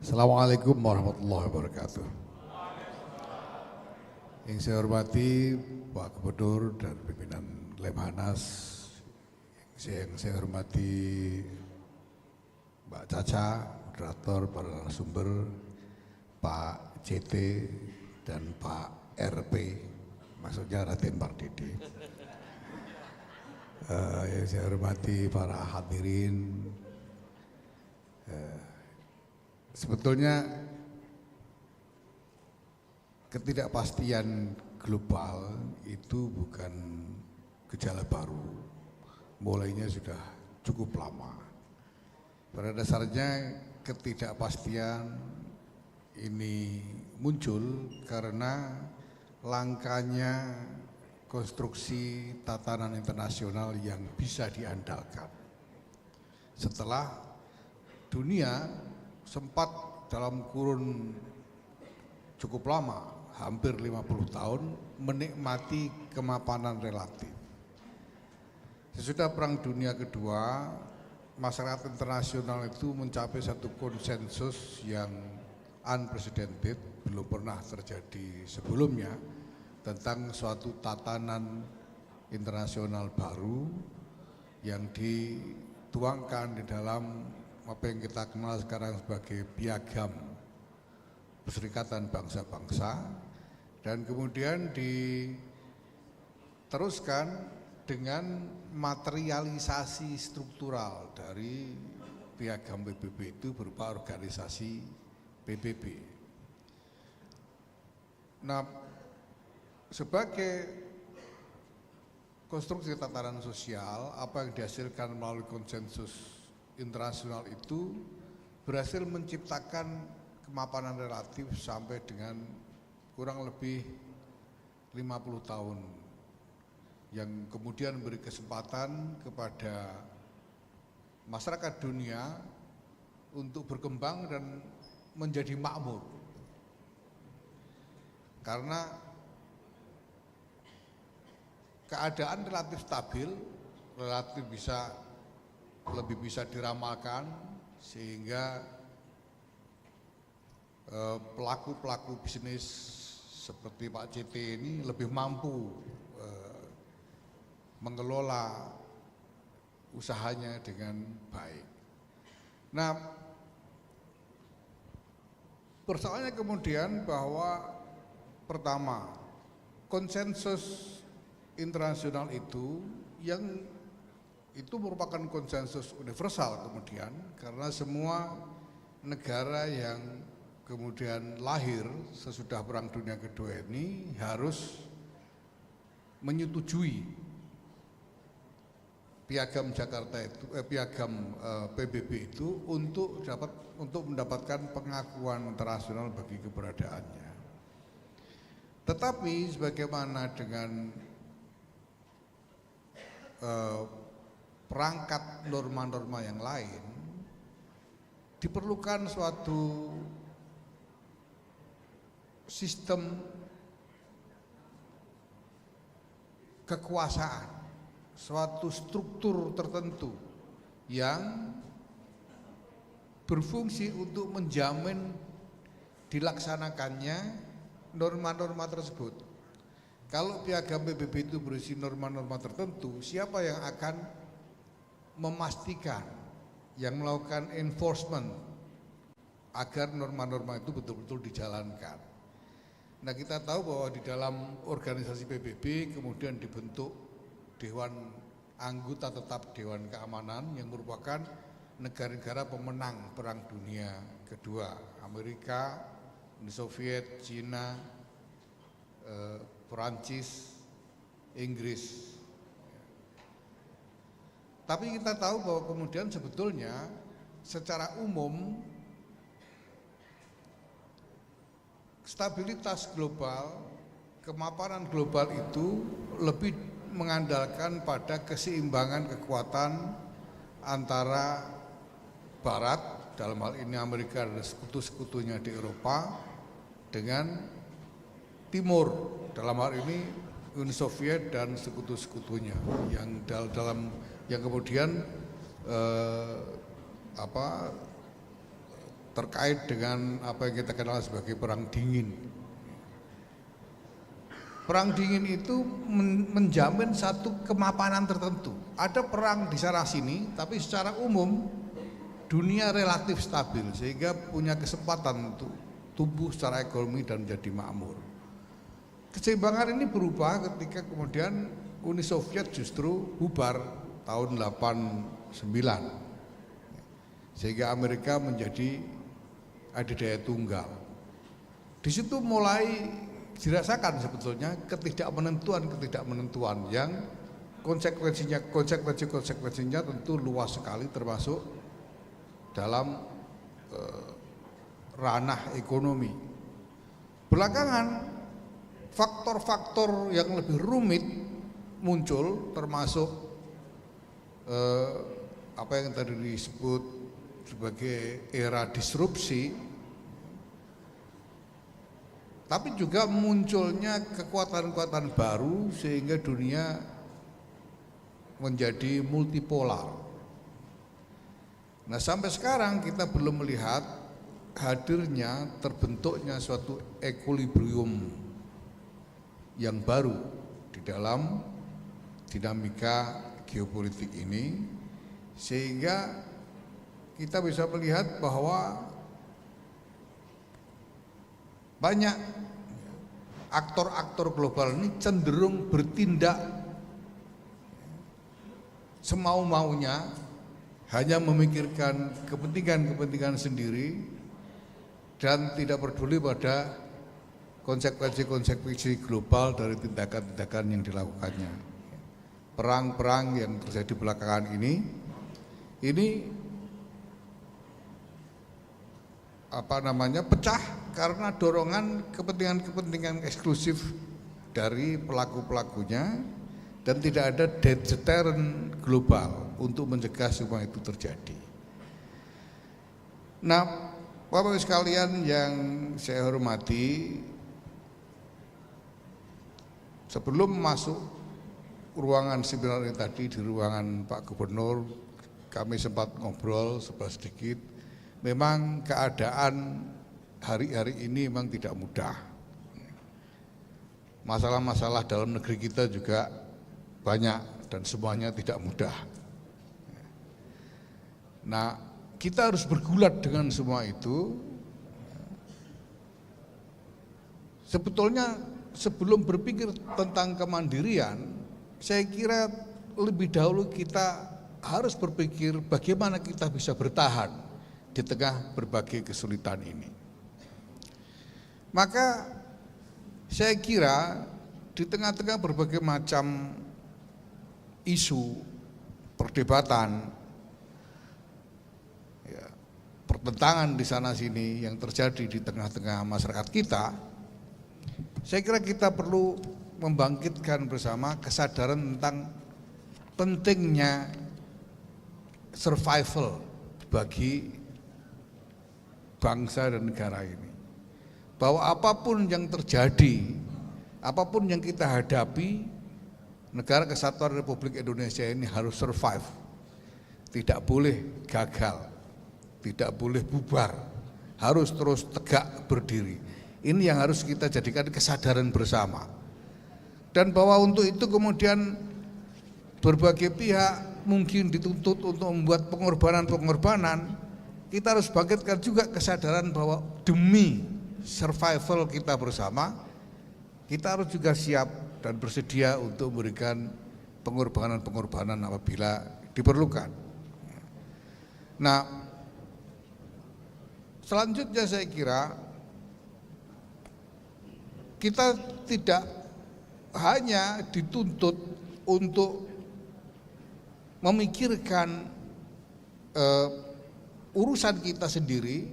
Assalamualaikum warahmatullahi wabarakatuh. Yang saya hormati Pak Gubernur dan pimpinan Lemhanas, yang saya hormati Mbak Caca, moderator, para narasumber, Pak CT dan Pak RP, maksudnya Raden Pardede. Yang saya hormati para hadirin, sebetulnya ketidakpastian global itu bukan gejala baru, mulainya sudah cukup lama. Pada dasarnya ketidakpastian ini muncul karena langkanya konstruksi tatanan internasional yang bisa diandalkan. Setelah dunia sempat dalam kurun cukup lama, hampir 50 tahun, menikmati kemapanan relatif. Sesudah Perang Dunia Kedua, masyarakat internasional itu mencapai satu konsensus yang unprecedented, belum pernah terjadi sebelumnya, tentang suatu tatanan internasional baru yang dituangkan di dalam apa yang kita kenal sekarang sebagai Piagam Perserikatan Bangsa-Bangsa, dan kemudian diteruskan dengan materialisasi struktural dari Piagam PBB itu berupa organisasi PBB. Nah, sebagai konstruksi tatanan sosial, apa yang dihasilkan melalui konsensus internasional itu berhasil menciptakan kemapanan relatif sampai dengan kurang lebih 50 tahun, yang kemudian memberi kesempatan kepada masyarakat dunia untuk berkembang dan menjadi makmur. Karena keadaan relatif stabil, relatif lebih bisa diramalkan, sehingga pelaku-pelaku bisnis seperti Pak CT ini lebih mampu mengelola usahanya dengan baik. Nah, persoalannya kemudian bahwa pertama, konsensus internasional itu merupakan konsensus universal kemudian, karena semua negara yang kemudian lahir sesudah Perang Dunia Kedua ini harus menyetujui Piagam Jakarta itu, Piagam PBB itu untuk mendapatkan pengakuan internasional bagi keberadaannya. Tetapi sebagaimana dengan perangkat norma-norma yang lain, diperlukan suatu sistem kekuasaan, suatu struktur tertentu yang berfungsi untuk menjamin dilaksanakannya norma-norma tersebut. Kalau Piagam PBB itu berisi norma-norma tertentu, siapa yang akan memastikan, yang melakukan enforcement agar norma-norma itu betul-betul dijalankan? Nah, kita tahu bahwa di dalam organisasi PBB kemudian dibentuk Dewan Anggota Tetap Dewan Keamanan yang merupakan negara-negara pemenang Perang Dunia Kedua, Amerika, Uni Soviet, Cina, Perancis, Inggris. Tapi kita tahu bahwa kemudian sebetulnya secara umum stabilitas global, kemapanan global itu lebih mengandalkan pada keseimbangan kekuatan antara Barat, dalam hal ini Amerika dan sekutu-sekutunya di Eropa, dengan Timur, dalam hal ini Uni Soviet dan sekutu-sekutunya, yang kemudian terkait dengan apa yang kita kenal sebagai perang dingin. Perang dingin itu menjamin satu kemapanan tertentu. Ada perang di sana sini, tapi secara umum dunia relatif stabil sehingga punya kesempatan untuk tumbuh secara ekonomi dan menjadi makmur. Keseimbangan ini berubah ketika kemudian Uni Soviet justru bubar tahun 89 sehingga Amerika menjadi adidaya tunggal. Di situ mulai dirasakan sebetulnya ketidakmenentuan yang konsekuensinya tentu luas sekali, termasuk dalam ranah ekonomi. Belakangan faktor-faktor yang lebih rumit muncul, termasuk apa yang tadi disebut sebagai era disrupsi, tapi juga munculnya kekuatan-kekuatan baru sehingga dunia menjadi multipolar. Nah, sampai sekarang kita belum melihat hadirnya, terbentuknya suatu equilibrium yang baru di dalam dinamika geopolitik ini, sehingga kita bisa melihat bahwa banyak aktor-aktor global ini cenderung bertindak semau-maunya, hanya memikirkan kepentingan-kepentingan sendiri dan tidak peduli pada konsekuensi-konsekuensi global dari tindakan-tindakan yang dilakukannya. Perang-perang yang terjadi belakangan ini pecah karena dorongan kepentingan-kepentingan eksklusif dari pelaku-pelakunya dan tidak ada deterrent global untuk mencegah semua itu terjadi. Nah, Bapak Ibu sekalian yang saya hormati, sebelum masuk ruangan seminar ini tadi, di ruangan Pak Gubernur, kami sempat ngobrol sedikit. Memang keadaan hari-hari ini memang tidak mudah. Masalah-masalah dalam negeri kita juga banyak dan semuanya tidak mudah. Nah, kita harus bergulat dengan semua itu. Sebetulnya sebelum berpikir tentang kemandirian, saya kira lebih dahulu kita harus berpikir bagaimana kita bisa bertahan di tengah berbagai kesulitan ini. Maka saya kira di tengah-tengah berbagai macam isu, perdebatan, ya, pertentangan di sana sini yang terjadi di tengah-tengah masyarakat kita, saya kira kita perlu membangkitkan bersama kesadaran tentang pentingnya survival bagi bangsa dan negara ini. Bahwa apapun yang terjadi, apapun yang kita hadapi, negara kesatuan Republik Indonesia ini harus survive. Tidak boleh gagal, tidak boleh bubar, harus terus tegak berdiri. Ini yang harus kita jadikan kesadaran bersama. Dan bahwa untuk itu kemudian berbagai pihak mungkin dituntut untuk membuat pengorbanan-pengorbanan. Kita harus bangkitkan juga kesadaran bahwa demi survival kita bersama, kita harus juga siap dan bersedia untuk memberikan pengorbanan-pengorbanan apabila diperlukan. Nah, selanjutnya saya kira kita tidak hanya dituntut untuk memikirkan urusan kita sendiri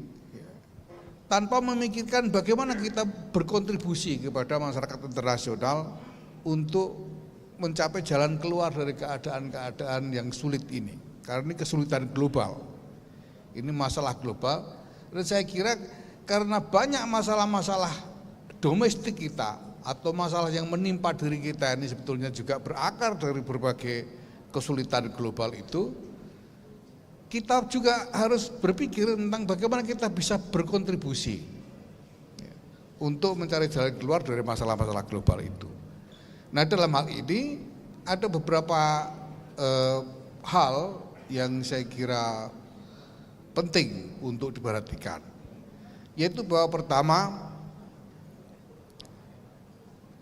tanpa memikirkan bagaimana kita berkontribusi kepada masyarakat internasional untuk mencapai jalan keluar dari keadaan-keadaan yang sulit ini. Karena ini kesulitan global, ini masalah global. Dan saya kira karena banyak masalah-masalah domestik kita atau masalah yang menimpa diri kita ini sebetulnya juga berakar dari berbagai kesulitan global itu, kita juga harus berpikir tentang bagaimana kita bisa berkontribusi untuk mencari jalan keluar dari masalah-masalah global itu. Nah, dalam hal ini ada beberapa hal yang saya kira penting untuk diperhatikan, yaitu bahwa pertama,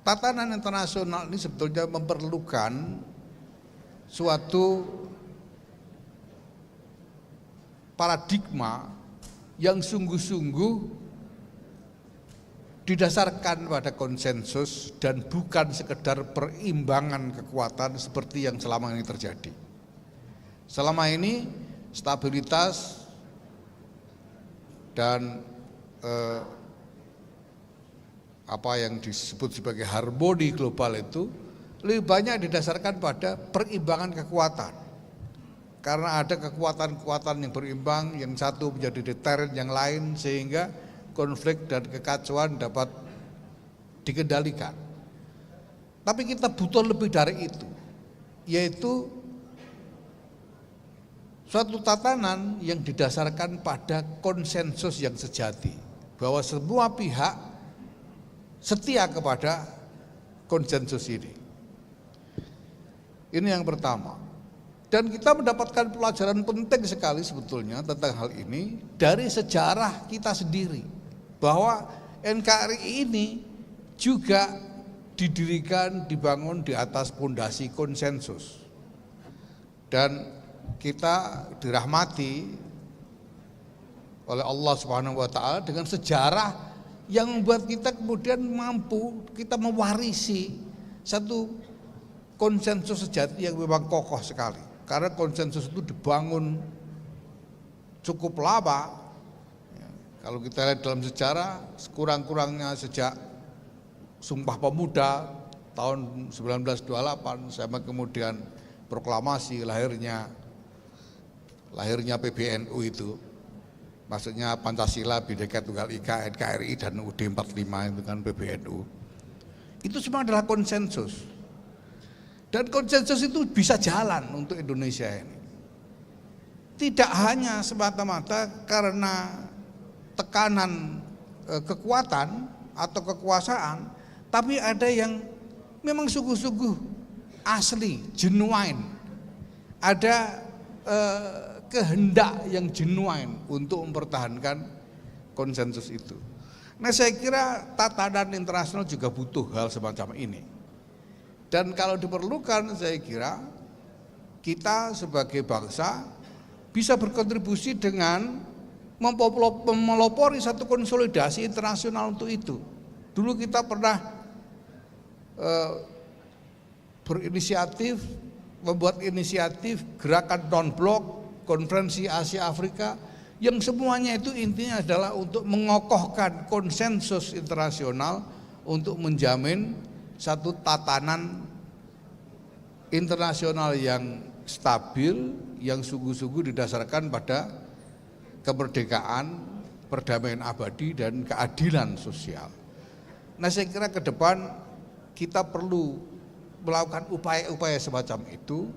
tatanan internasional ini sebetulnya memerlukan suatu paradigma yang sungguh-sungguh didasarkan pada konsensus dan bukan sekedar perimbangan kekuatan seperti yang selama ini terjadi. Selama ini stabilitas dan apa yang disebut sebagai harmoni global itu lebih banyak didasarkan pada perimbangan kekuatan. Karena ada kekuatan-kekuatan yang berimbang, yang satu menjadi deteren yang lain, sehingga konflik dan kekacauan dapat dikendalikan. Tapi kita butuh lebih dari itu, yaitu suatu tatanan yang didasarkan pada konsensus yang sejati, bahwa semua pihak setia kepada konsensus ini. Ini yang pertama. Dan kita mendapatkan pelajaran penting sekali sebetulnya tentang hal ini dari sejarah kita sendiri, bahwa NKRI ini juga didirikan, dibangun di atas pondasi konsensus. Dan kita dirahmati oleh Allah Subhanahu wa taala dengan sejarah yang membuat kita kemudian mampu kita mewarisi satu konsensus sejati yang memang kokoh sekali. Karena konsensus itu dibangun cukup lama. Kalau kita lihat dalam sejarah, sekurang-kurangnya sejak Sumpah Pemuda tahun 1928 sampai kemudian proklamasi lahirnya PBNU itu. Maksudnya Pancasila, Bhinneka Tunggal Ika, NKRI dan UUD 45 itu kan PBNU. Itu semua adalah konsensus. Dan konsensus itu bisa jalan untuk Indonesia ini. Tidak hanya semata-mata karena tekanan kekuatan atau kekuasaan, tapi ada yang memang sungguh-sungguh asli, genuine. Ada kehendak yang genuine untuk mempertahankan konsensus itu. Nah, saya kira tatanan internasional juga butuh hal semacam ini. Dan kalau diperlukan, saya kira kita sebagai bangsa bisa berkontribusi dengan memelopori satu konsolidasi internasional untuk itu. Dulu kita pernah berinisiatif, membuat inisiatif gerakan non-blok, konferensi Asia Afrika, yang semuanya itu intinya adalah untuk mengokohkan konsensus internasional untuk menjamin satu tatanan internasional yang stabil, yang sungguh-sungguh didasarkan pada kemerdekaan, perdamaian abadi dan keadilan sosial. Nah, saya kira ke depan kita perlu melakukan upaya-upaya semacam itu,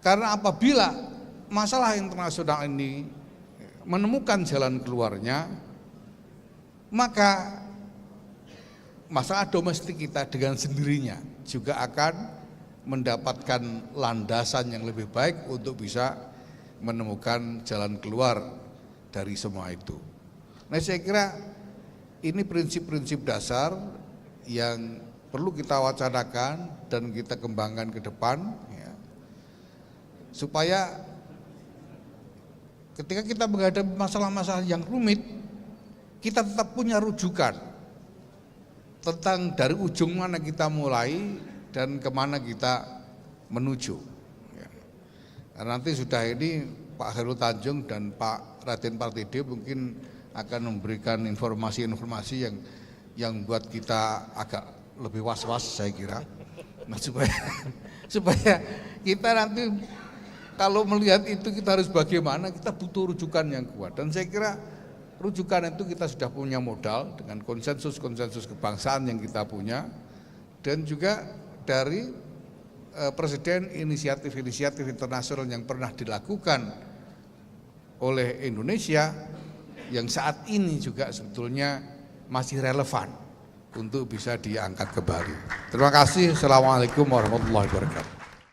karena apabila masalah internasional ini menemukan jalan keluarnya, maka masalah domestik kita dengan sendirinya juga akan mendapatkan landasan yang lebih baik untuk bisa menemukan jalan keluar dari semua itu. Nah, saya kira ini prinsip-prinsip dasar yang perlu kita wacanakan dan kita kembangkan ke depan, ya, supaya ketika kita menghadapi masalah-masalah yang rumit, kita tetap punya rujukan tentang dari ujung mana kita mulai dan kemana kita menuju. Karena nanti sudah ini Pak Khairul Tanjung dan Pak Raden Partide mungkin akan memberikan informasi-informasi yang buat kita agak lebih was-was, saya kira. Nah, supaya kita nanti kalau melihat itu kita harus bagaimana, kita butuh rujukan yang kuat. Dan saya kira rujukan itu kita sudah punya modal dengan konsensus-konsensus kebangsaan yang kita punya, dan juga dari Presiden inisiatif-inisiatif internasional yang pernah dilakukan oleh Indonesia yang saat ini juga sebetulnya masih relevan untuk bisa diangkat kembali. Terima kasih. Assalamualaikum warahmatullahi wabarakatuh.